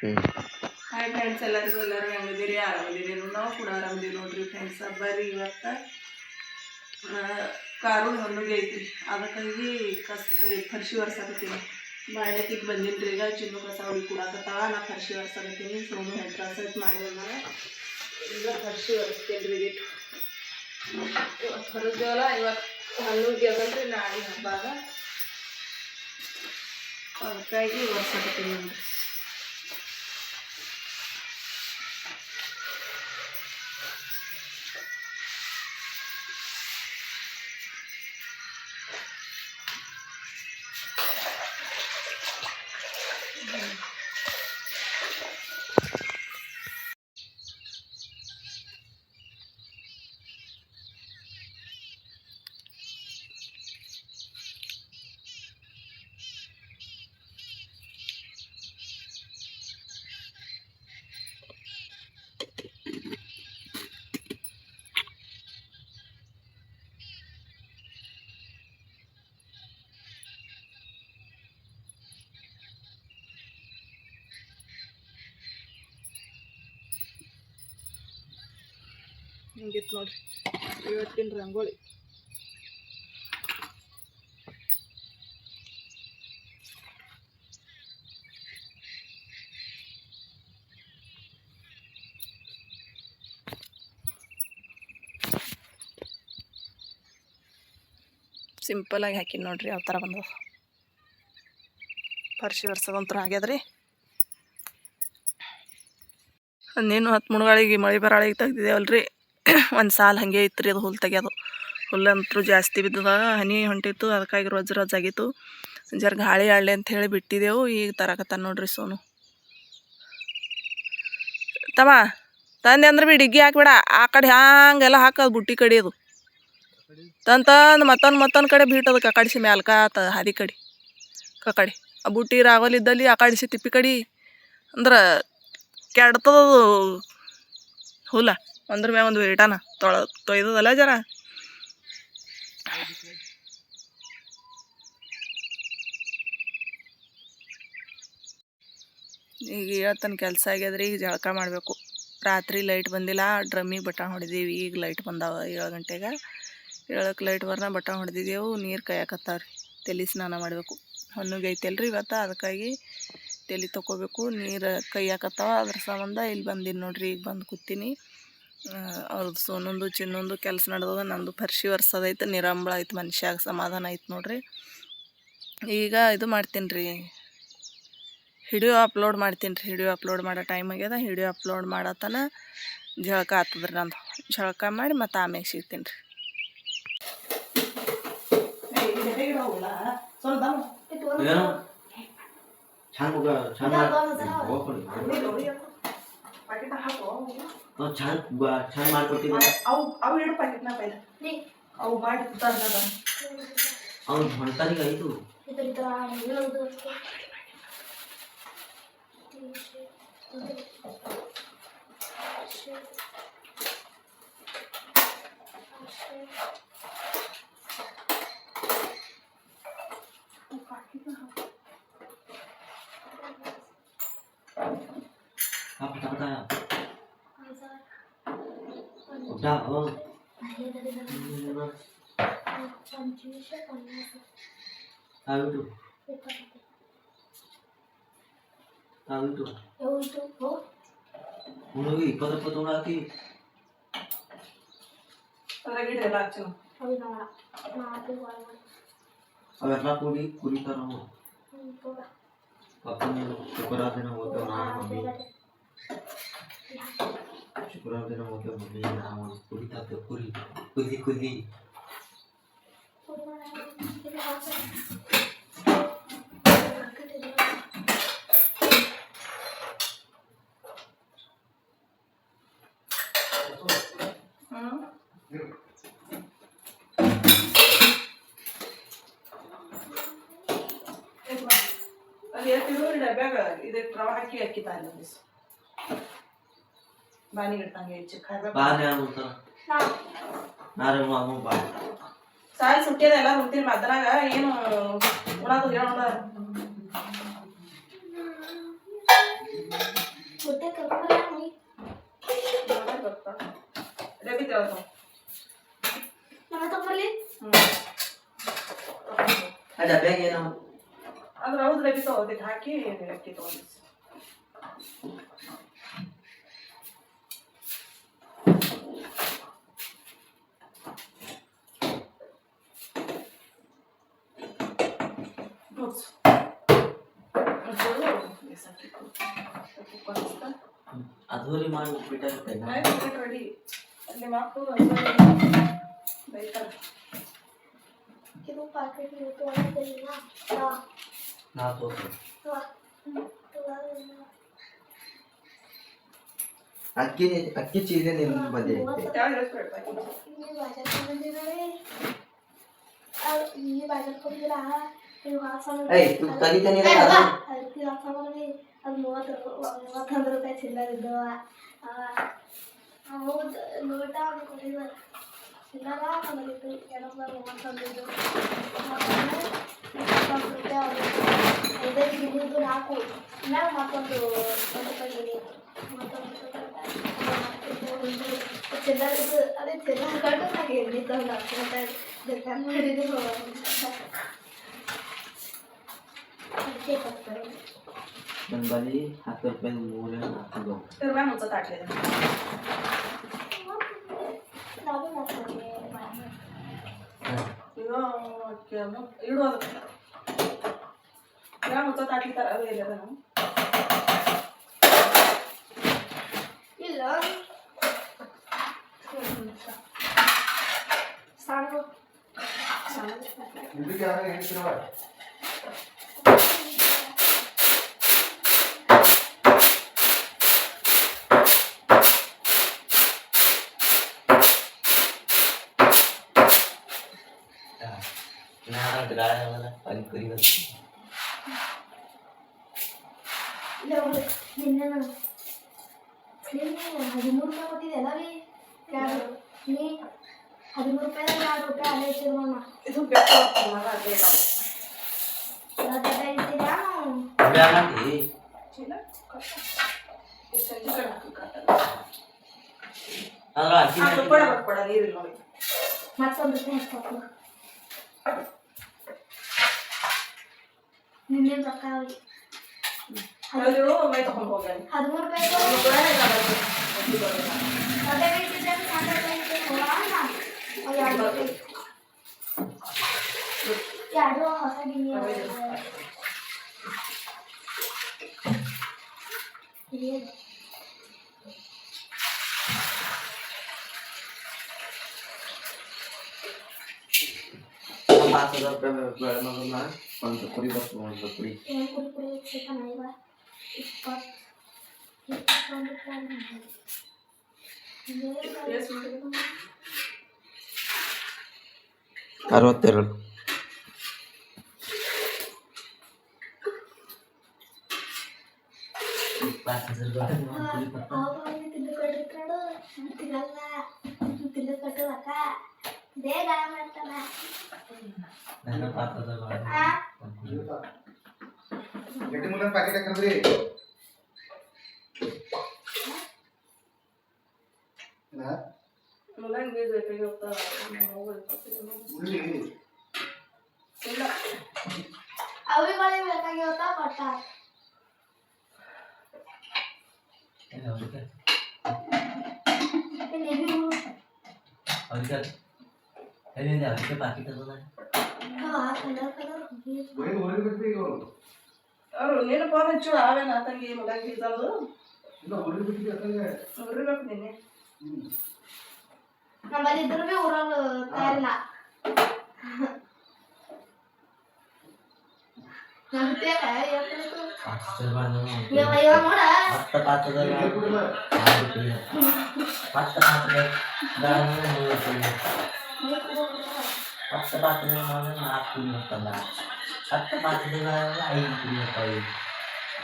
Hi friends, ಎಲ್ಲರಿಗೂ ಹೆಂಗಿದ್ದೀರಿ? ಆರಾಮಿದ್ದೀರಿ? ನಾವು ಕೂಡ ಆರಾಮಿದ್ದೀವಿ ನೋಡ್ರಿ ಫ್ರೆಂಡ್ಸ್. ಬರ್ರಿ ಇವತ್ತು ಕಾರು ಹೊನ್ನಿಗೆ ಐತ್ರಿ, ಅದಕ್ಕಾಗಿ ಫರ್ಶಿ ಒರ್ಸಾಕತ್ತೀನಿ. ಬಾಳೆಕಿಗೆ ಬಂದಿನ್ರಿ. ಈಗ ಚಿನ್ನು ಕಸ ಹುಡಿ ಕೂಡಾಕತ್ತಾವ, ನಾ ಫರ್ಶಿ ಒರ್ಸಾಕತ್ತೀನಿ. ಸೋಮು ಹೆಂಟ್ರಾಸೈತ್ ಮಾಡಿ ನಾನು ಈಗ ಫರ್ಶಿ ಒರೆಸ್ತೀನಿ ರೀ. ಇವತ್ತು ಹೊರದೇವಲ್ಲ, ಇವತ್ತು ಹೊನ್ನಿಗೆ ಅದಲ್ರಿ, ನಾಳೆ ಹಬ್ಬಾಗ ಅದಕ್ಕಾಗಿ ಒರ್ಸಾಕತ್ತೀನಿ ನೋಡ್ರಿ. ಹಿಂಗಿತ್ತು ನೋಡ್ರಿ ಇವತ್ತಿನ ರಂಗೋಲಿ. ಸಿಂಪಲಾಗಿ ಹಾಕಿ ನೋಡ್ರಿ ಯಾವ ಥರ ಬಂದವ. ಫರ್ಶಿ ಒರ್ಸೋದಂತೂ ಆಗ್ಯದ್ರಿ. ಅಂದೇನು 10 ಮುಳುಗಾಳಿಗೆ ಮಳೆ ಬರಾಳಿಗೆ ತೆಗ್ದಿದ್ದೇವಲ್ರಿ. ಒಂದು ಸಾಲ ಹಾಗೆ ಇತ್ತು ರೀ, ಅದು ಹುಲ್ಲು ತೆಗ್ಯೋದು. ಹುಲ್ಲಂತೂ ಜಾಸ್ತಿ ಬಿದ್ದದ, ಹನಿ ಹೊಂಟಿತ್ತು, ಅದಕ್ಕಾಗಿ ರೊಜ್ಜು ಆಗಿತ್ತು. ಜರ ಗಾಳಿ ಆಡಲಿ ಅಂತ ಹೇಳಿ ಬಿಟ್ಟಿದ್ದೆವು. ಈಗ ತರಕತ್ತಾನ ನೋಡ್ರಿ ಸೋನು. ತಮ್ಮ ತಂದೆ ಅಂದ್ರೆ ಬಿ ಡಿಗ್ಗಿ ಹಾಕ್ಬೇಡ, ಆ ಕಡೆ ಹಂಗೆಲ್ಲ ಹಾಕೋದು ಬುಟ್ಟಿ ಕಡೆ. ಅದು ತಂದು ಮತ್ತೊಂದು ಕಡೆ ಬೀಟದಕ್ಕೆ ಕಡಿಸಿ ಮ್ಯಾಲ್ಕಾತ ಹಾದಿ ಕಡೆ ಕಡೆ ಆ ಬುಟ್ಟಿ ರಾವಲಿದ್ದಲ್ಲಿ ಆ ಕಡಿಸಿ ತಿಪ್ಪಿ ಕಡೆ ಅಂದ್ರೆ ಕೆಡ್ತದದು ಹುಲ್ಲ. ಒಂದ್ರ ಮ್ಯಾಗ ಒಂದು ಇಟಾನ ತೊಯ್ದದಲ್ಲ ಜರ. ಈಗ ಹೇಳ್ತಾನೆ ಕೆಲಸ ಆಗ್ಯದ್ರಿ. ಈಗ ಜಳಕ ಮಾಡಬೇಕು. ರಾತ್ರಿ ಲೈಟ್ ಬಂದಿಲ್ಲ, ಡ್ರಮ್ಮಿಗೆ ಬಟನ್ ಹೊಡೆದೀವಿ. ಈಗ ಲೈಟ್ ಬಂದಾವ 7 ಗಂಟೆಗೆ. 7ಕ್ಕೆ ಲೈಟ್ ಬರ್ನ ಬಟನ್ ಹೊಡೆದಿದ್ದೆವು. ನೀರು ಕಾಯಕತ್ತಾವ್ರಿ. ತಲೆ ಸ್ನಾನ ಮಾಡಬೇಕು. ಹೊನ್ನಿಗೆ ಐತಲ್ರಿ ಇವತ್ತು, ಅದಕ್ಕಾಗಿ ತಲೆ ತೊಗೋಬೇಕು. ನೀರು ಕೈಯಾಕತ್ತಾವ, ಅದ್ರ ಸಂಬಂಧ ಇಲ್ಲಿ ಬಂದೀನಿ ನೋಡ್ರಿ. ಈಗ ಬಂದು ಕೂತೀನಿ. ಅವ್ರದ್ದು ಸೋನೊಂದು ಚಿನ್ನೊಂದು ಕೆಲಸ ನಡೆದದ. ನಂದು ಫರ್ಶಿ ಒರ್ಸೋದೈತೆ. ನಿರಂಬಳ ಐತೆ, ಮನುಷ್ಯಾಗ ಸಮಾಧಾನ ಐತೆ ನೋಡ್ರಿ. ಈಗ ಇದು ಮಾಡ್ತೀನಿ ರೀ, ವಿಡಿಯೋ ಅಪ್ಲೋಡ್ ಮಾಡ್ತೀನಿ ರೀ. ವಿಡಿಯೋ ಅಪ್ಲೋಡ್ ಮಾಡೋ ಟೈಮ್ ಆಗ್ಯದ. ವಿಡಿಯೋ ಅಪ್ಲೋಡ್ ಮಾಡತ್ತನ ಜಳಕ ಆಗ್ತದ್ರಿ ನಂದು. ಜಳಕ ಮಾಡಿ ಮತ್ತು ಆಮೇಲೆ ಸಿಗ್ತೀನಿ ರೀ. ಅವು ಎರಡು ಪ್ಯಾಕೆಟ್ನ ಅವು ಮಾಡಿ ಅವ್ನು ಹೊಂಟಾನಿಗೆ ಐದು ಅವೆಲ್ಲ ಕೂಡಿ ಕುರಿತಾರ. ಶುಕ್ರವಾರ ದಿನ ಹೋಗ್ತೇವೆ ನಾನು ಮಮ್ಮಿ. ಶುಕ್ರವಾರ ದಿನ ಹೋಗ್ತೇವೆ ಮಮ್ಮಿ, ನಾವು ಕುರಿತಾರ್ತೇವೆ. ಕುದಿ ಡಬ್ಯಾಗ ಇದಕ್ಕೆ ರವ ಹಾಕಿ ಅಕ್ಕಿ ತಾನೆ ಬಾನಿ ಗಿಡ್ತಂಗೆ ಸಾಲ್ ಸುಟ್ಟಿಯದ ಎಲ್ಲ ಉಂತೀನಿ ಮದ್ರಾಗ. ಏನು ಉಣದು ಹೇಳೋದ ಹೊಟ್ಟೆ ಕರ್ಕೊಂಡ್ಬರ ನೀ ಗೊತ್ತಾ ಡಬ್ಬಿ ತಗೋತಾವ ನನ್ನ ತಗೊಂಬರ್ಲಿ ಆ ಡಬ್ಬ್ಯಾಗ ಏನೋ ಅದ್ರ ಹೌದು ಡಬ್ಬಿ ತಗೋದಕ್ಕೆ ಹಾಕಿ ಅಕ್ಕಿ ತಗೊಂಡು ಅಧೂರಿ ಮಾಡಿ ಬಿಟ್ಟೆ ರೆಡಿ ಅಲ್ಲಿ ಮಕ್ಕಳು ಬೈತಾರೆ ಇದು ಪಾಕೆಟ್ ತಗೊಂಡಿಲ್ಲ ನಾ ತೋರ್ಸು ಅಕ್ಕಿ ಚೀಲ ನಿನ್ನ ಬಂದೆ ತೂ ಕಲಿತಾನೆ ಅದು 31 ರೂಪಾಯಿ ಚಿಲ್ಲರ್ ಇದ್ದವ ಹೌದು ನೋಟ ಕೊಟ್ಟಿದ್ದಾರೆ ಚಿಲ್ಲರ ಬಂದಿತ್ತು 31 ಇದ್ದು 20 ರೂಪಾಯಿ 5 ಗಿಳಿದು 4 ಇನ್ನಾಗ ಮತ್ತೊಂದು 20 ರೂಪಾಯಿ ಚಿಲ್ಲರ್ ಇದು ಅದೇ ಚಿಲ್ಲರ್ ಕಟ್ಟು ನನಗೆ ಎಲ್ಲಿದ್ದ 10 ರೂಪಾಯಿ ದುಕಾನ್ ಮಾಡಿದ್ರು ಅದಕ್ಕೆ ಕೊಡ್ತಾರೆ ನನ್ನ ಬಳಿ 10 ರೂಪಾಯಿ 3 ಹಾಕಿದ್ದು ರೂಪಾಯಿ ಮುಚ್ಚ ತಾಟ್ಲಿದೆ ಇಡು ಅದು ಮುಚ್ಚ ತಾಟ್ಲಿತಾರೆ ಅದು ಇಲ್ಲ ಇಲ್ಲ ಸಣ್ಣ ನಿನ್ನೆ 13 ರೂಪಾಯಿ ಕೊಟ್ಟಿದ್ದೆಲ್ಲ ರೀ ನೀ 13 ರೂಪಾಯಿ 2 ರೂಪಾಯಿ ಅಲ್ಲೇ ಇಟ್ಟಿದ್ರಮ್ಮ ಇದು ಬೇಕು ಮತ್ತೊಂದು ರೂಪಾಯಿ ಹಾಕ್ಬೇಕು ನಿನ್ನೆ ರೊಕ್ಕ ಅದು ಮೈ ತಗೊಂಡು ಹೋಗ್ಯಾನ 13 ರೂಪಾಯಿ ಎರಡು ಹೊಸ ಗಿಣ್ಣಿ ಒಂದು ಕುರಿ ಬರ್ತು ಒಂದು ಕುರಿ ಕುರಿ ಚಿಕನ್ ಐವ 62 ಪ್ಯಾಕೆಟ್ ಹಾಕಿದ್ರಿ ಮುಲ್ಲಂಗಿ ಬೇಕಾಗಿ ಹೋಗ್ತಾ ಅವಿಗಳಿಗೆ ಬೇಕಾಗಿ ಹೋಗ್ತಾ ಕೊಟ್ಟ ಅದಕ್ಕೆ ಪಾಕಿಟ್ ಅದ ಅವರು ನೀನು ಫೋನ್ ಹಚ್ಚು ಆವೇನ ತಂಗಿ ಮುಲ್ಲಂಗಿ ತಂದು ಉರಿಬೇಕು ನಿನ್ನೆ ನಮ್ಮಲ್ಲಿ ಇದ್ರು ಭೀ ಊರಲ್ಲಿ ತಯಾರಿಲ್ಲ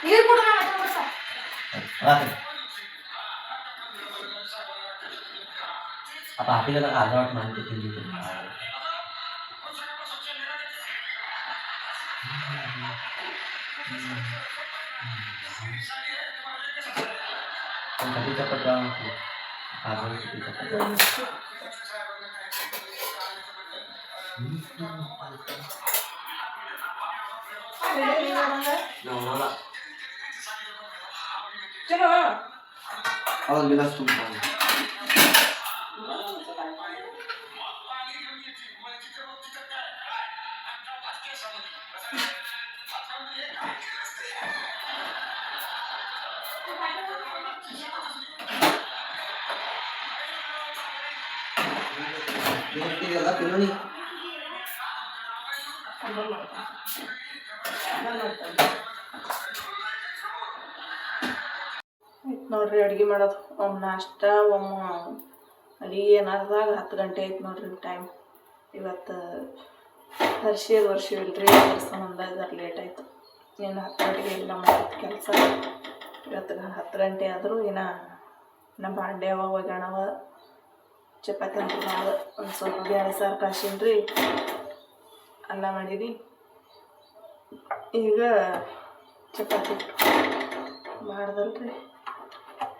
ನೀರು ಕೂಡ ಆ ಪಾರ್ಟಿಗೆಲ್ಲ ಅಲೌಟ್ ಮಾಡಿ ತಿಂದಿದ್ದು ಕಟ್ಟಿ ಚಪಾತಿ ಚಪಾತಿ ಚಲೋ ಅದೊಂದು ಗಿಲಾಸ್ ತುಂಬ ಎಲ್ಲ ತಿನ್ನೋಣಿ ನೋಡ್ರಿ ಅಡುಗೆ ಮಾಡೋದು ಒಮ್ಮೆ ನಾಷ್ಟ ಒಮ್ಮೆ ಅಡುಗೆ ಏನಾದಾಗ 10 ಗಂಟೆ ಐತೆ ನೋಡ್ರಿ ಟೈಮ್. ಇವತ್ತು ವರ್ಷ ಇಲ್ರಿ ಅದ್ರ ಸಂಬಂಧ ಇದಾರೆ ಲೇಟ್ ಆಯಿತು. ಇನ್ನು 10 ಗಂಟೆಗೆ ಇಲ್ಲ ಮಾಡಿದ ಕೆಲಸ. ಇವತ್ತು 10 ಗಂಟೆ ಆದರೂ ಇನ್ನು ಬಾಂಡೆ ಅವ ಒಗ್ಯಾಣವ ಚಪಾತಿ ಅಂತ ಮಾಡಿ ಒಂದು ಸ್ವಲ್ಪ ಬೇಳೆ ಸಾರು ಕಾಸಿನ್ರಿ ಅನ್ನ ಮಾಡೀನಿ. ಈಗ ಚಪಾತಿ ಮಾಡ್ದಲ್ರಿ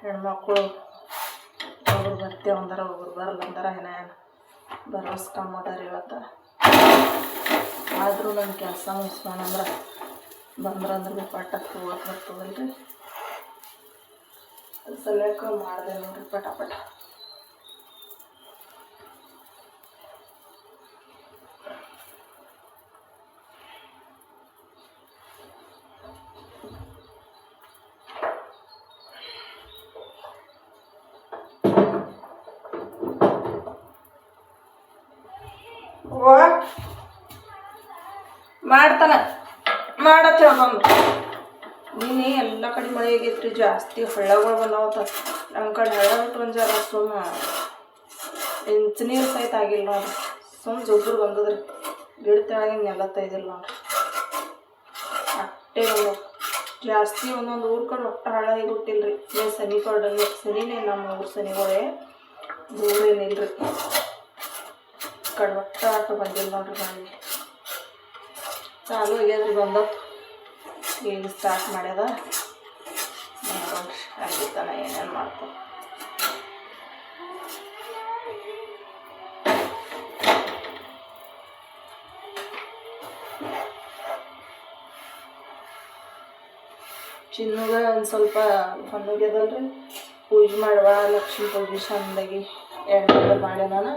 ಹೆಣ್ಮಕ್ಳು ಒಬ್ರು ಬರ್ತೇವೆ ಅಂದಾರ ಒಬ್ರು ಬರಲ್ಲ ಅಂದಾರ ಏನು ಭರವಸೆ ಕಮ್ಮಿ ಅದಾರ ಇವತ್ತು. ಆದರೂ ನನ್ನ ಕೆಲಸ ಮುಗಿಸ್ಕೊಂಡ್ರೆ ಬಂದ್ರಂದ್ರೆ ಪಟ್ಟ ಹೋಗಕ್ಕೆ ಬರ್ತದಲ್ರಿ. ಅದು ಸಲಕ್ಕೆ ಮಾಡಿದೆ ನೋಡ್ರಿ ಪಟ. ಮಾಡ್ತಾನ ಮಾಡತ್ ಹೇಳ್ಬಂದು ನೀನು ಎಲ್ಲ ಕಡೆ ಮಳೆ ಆಗೈತ್ರಿ. ಜಾಸ್ತಿ ಹಳ್ಳಗಳು ಬಂದಾವತ್ತ. ನಮ್ಮ ಕಡೆ ಹಳ್ಳ ಬಿಟ್ಟು ಒಂದು ಜರ ಸುಮ್ಮ ಇಂಚು ನೀರು ಸಹಿತ ಆಗಿಲ್ಲ ನೋಡ್ರಿ. ಸುಮ್ಮ ಜೊಬ್ಬರು ಬಂದದ್ರಿ. ಗಿಡ ತೆಳಗಿನ ಎಲ್ಲ ತೆಯ್ದಿಲ್ಲ ನೋಡ್ರಿ. ಅಟ್ಟೆ ಬಂದವು ಜಾಸ್ತಿ. ಒಂದೊಂದು ಊರ ಕಡೆ ಒಟ್ಟು ಹಳ್ಳ ಹಿಗುಟ್ಟಿಲ್ರಿ. ಸನಿ ಕಡೆ ಸನಿನೇ ನಮ್ಮ ಊರು ಸನಿಗಳೇ, ದೂರ ಏನಿಲ್ರಿ. ಕಡೆ ಒಟ್ಟು ಆಟೋ ಬಂದಿಲ್ಲ ನೋಡ್ರಿ. ಮಳೆ ಚಾಲು ಆಗ್ಯದ್ರಿ ಬಂದತ್ತು. ಈಗ ಸ್ಟಾರ್ಟ್ ಮಾಡ್ಯದ ನೋಡ್ರಿ. ಆಗಿತ್ತಾನ ಏನೇನು ಮಾಡ್ತಾವ. ಚಿನ್ನಗ ಒಂದು ಸ್ವಲ್ಪ ಹೊನ್ನೋಗ್ಯದಲ್ರಿ. ಪೂಜೆ ಮಾಡುವ ಲಕ್ಷ್ಮೀ ಪೂಜೆ ಚಂದಾಗಿ ಎಣ್ಣೆ ಮಾಡಿ ನಾನು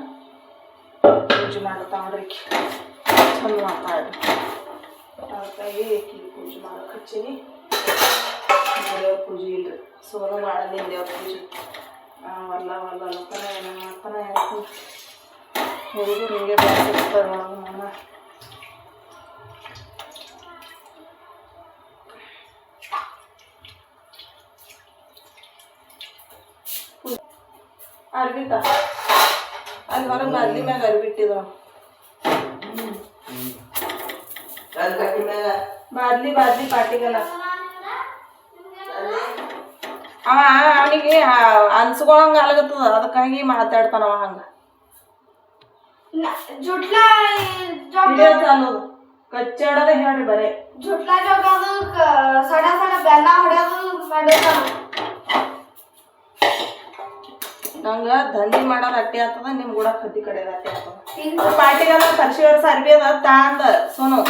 ಪೂಜೆ ಮಾಡ್ತಾವ್ರಿ. ಚಂದ ಮಾತಾಡ್ರಿ ಅದಕ್ಕಾಗಿ ಪೂಜೆ ಮಾಡೋಕೆ ಹಚ್ಚೀನಿ. ದೇವ್ರ ಪೂಜೆ ಇಲ್ರಿ. ಸೋನು ಮಾಡೋದಿಲ್ಲ ದೇವ್ರ ಪೂಜೆ. ವಲ್ಲ ಅನ್ತಾನೆ ಏನೋ ಮಾಡ್ತಾನೆ ಯಾಕೆ ಹುಡುಗರು ಹಿಂಗೆ ಬೆಳೆಸಿರ್ತಾರೆ ಒಳಗೆ ನಮ್ಮ. ಅರ್ಬಿತ ಅಲ್ಲಿ ಹೊರಗೆ ಬಾದ್ಲಿ ಮ್ಯಾಗ ಅರ್ಬಿಟ್ಟಿದ. ಬಾದ್ಲಿ ಪಾಟಿಗಲ್ಲ ಅವನಿಗೆ ಅನ್ಸ್ಕೊಳಂಗ ಅಲಗತ್ತದ. ಅದಕ್ಕಾಗಿ ಮಾತಾಡ್ತಾನವ ಹಂಗ. ಅನ್ನೋದು ಕಚ್ಚಾಡೋದ ಹೇಳ್ರಿ ಬರೇ ಜುಟ್ಲಾ ಜೋಗೋದು ಸಡ ಬೆಲ್ಲ ಹೊಡೆಯೋದು ನಂಗೆ ದಂಧಿ ಮಾಡೋದು ಅಟ್ಟೆ ಆಗ್ತದ. ನಿಮ್ ಕೂಡ ಕದ್ದಿ ಕಡೆ ಅಟ್ಟೆ ಆಗ್ತದ. ಪಾಟಿಗಲ್ಲ ಕರ್ಸಿ ವರ್ಷ ಅರ್ಬಿ ಅದ ತಾ ಅಂದ ಸೋನು.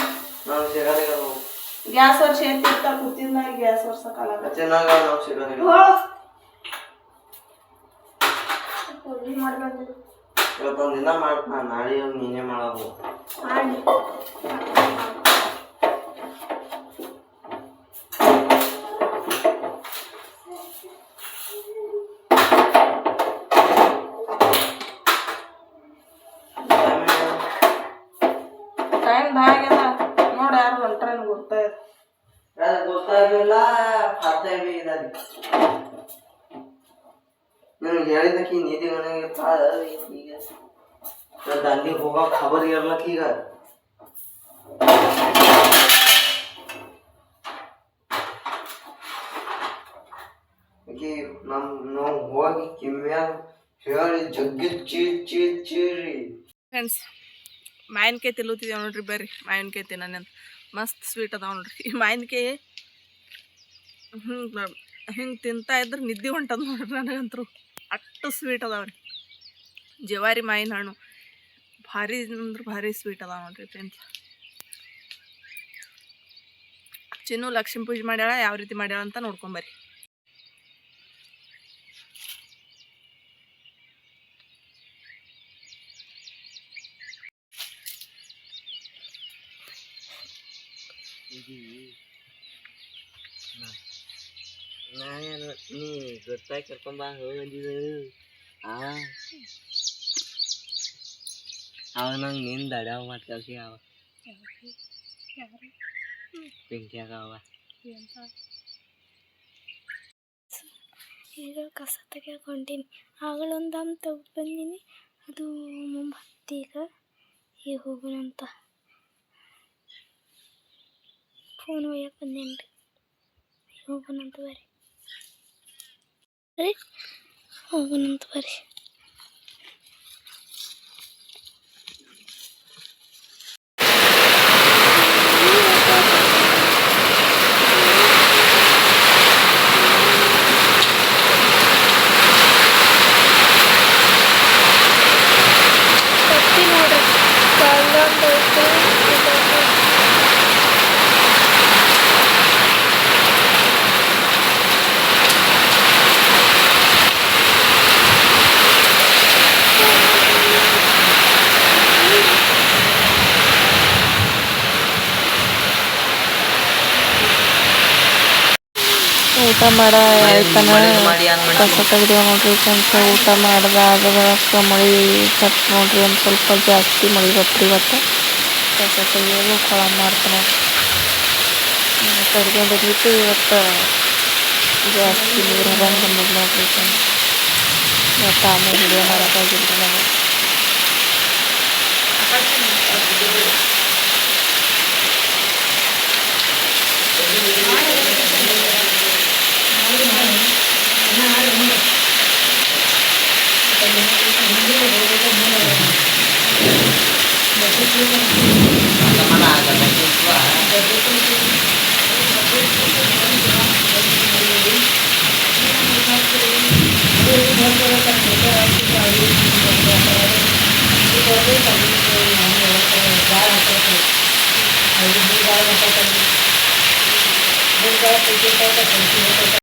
ಗ್ಯಾಸ್ ವರ್ಷ ಎತ್ತಿರ್ತ ಕೂತಿದ್ನ ಗ್ಯಾಸ್ ವರ್ಷ ಕಾಲ ಇವತ್ತೊಂದು ದಿನ ಮಾಡ್ತಾನ. ನಾಳೆ ನೀನೇ ಮಾಡೋದು. ಟೈಮ್ ಆಗ್ಯದ ನೋಡಿ. ಯಾರು ಹೊಂಟ್ರೇನು ಗೊತ್ತಾಗಿಲ್ಲ. ನಿನಗೆ ಹೇಳಿದಕ್ಕೆ ನೀತಿ ಈಗ ದಂಡಿಗೆ ಹೋಗೋ ಖಬರ್ ಇರ್ಲಕ್ಕ. ಈಗ ನಾವು ಹೋಗಿ ಕಿಮ್ಯಾಗ ಹೇಳಿ ಜಗ್ಗಿ ಚೀರಿ ಫ್ರೆಂಡ್ಸ್ ಮಾವಿನಕಾಯಿ ತಿಲ್ಲುತ್ತಿದ್ದೇವೆ ನೋಡ್ರಿ. ಬರ್ರಿ ಮಾವಿನಕಾಯಿ ತಿನ್ನೋಣ. ಮಸ್ತ್ ಸ್ವೀಟ್ ಅದಾವ ನೋಡ್ರಿ ಈ ಮಾವಿನಕಾಯಿ. ಹಿಂಗೆ ತಿಂತಾ ಇದ್ರೆ ನಿದ್ದೆ ಹೊಂಟದ ನೋಡ್ರಿ ನನಗಂತರೂ ಅಷ್ಟು ಸ್ವೀಟ್ ಅದಾವ್ರಿ. ಜವಾರಿ ಮಾವಿನ ಹಣ್ಣು ಭಾರಿ ಅಂದ್ರೆ ಭಾರಿ ಸ್ವೀಟ್ ಅದಾವ ನೋಡ್ರಿ ಫ್ರೆಂಡ್ಸ್. ಚಿನ್ನು ಲಕ್ಷ್ಮೀ ಪೂಜೆ ಮಾಡ್ಯಾಳ, ಯಾವ ರೀತಿ ಮಾಡ್ಯಾಳ ಅಂತ ನೋಡ್ಕೊಂಬರ್ರಿ. ನೀ ಗೊತ್ತಾಗಿ ಕರ್ಕೊಂಬ ಹೋಗಂದಿದ್ದು ಅವ ನಂಗೆ ನಿಂದ ಅಡ್ಯಾವ ಮತ್ತು ಕಲ್ಸಿ ಅವ ಬೆಂಕಿಯಾಗ ಅವ ಈಗ ಕಸ ತೆಗಿಯಕ್ಕೆ ಹೊಂಟೀನಿ. ಆಗಳೊಂದು ದಮ್ ತೆಗ್ದು ಬಂದೀನಿ, ಅದು ಮುಂಬತ್ತಿ. ಈಗ ಹೋಗೋಣಂತ ಫೋನ್ ಒಯ್ಯಕ್ಕೆ ಬಂದೇನಿ ರೀ. ಹೋಗೋಣಂತ ಬರ್ರಿ ಹೋಗೋಣಂತ ಬರ್ರಿ. ಊಟ ಮಾಡ ಆಯ್ತಾನ ಕಸ ತೆಗ್ದೇವು ನೋಡ್ರಿ ಫ್ರೆಂಡ್ಸ್. ಊಟ ಮಾಡ್ದಾದ ಬಳಕ ಮಳೆ ಸತ್ ನೋಡ್ರಿ, ಒಂದು ಸ್ವಲ್ಪ ಜಾಸ್ತಿ ಮಳೆ ಬತ್ರಿ ಇವತ್ತು. ಕಸ ತೆಗಿಯೋದು ಕೊಳ ಮಾಡ್ತಾನೆ ತೆಗ್ಕೊಂಡಿದ್ಬಿಟ್ಟು ಇವತ್ತು ಜಾಸ್ತಿ ನೀರು ಹರಂಗೆ ಬಂದದ್ದು ನೋಡ್ರಿ ಫ್ರೆಂಡ್ಸ್. ಇವತ್ತು ಆಮೇಲೆ ವಿಡಿಯೋ ಮಾಡೋಕ್ಕಾಗಿಲ್ರಿ ನಾವು.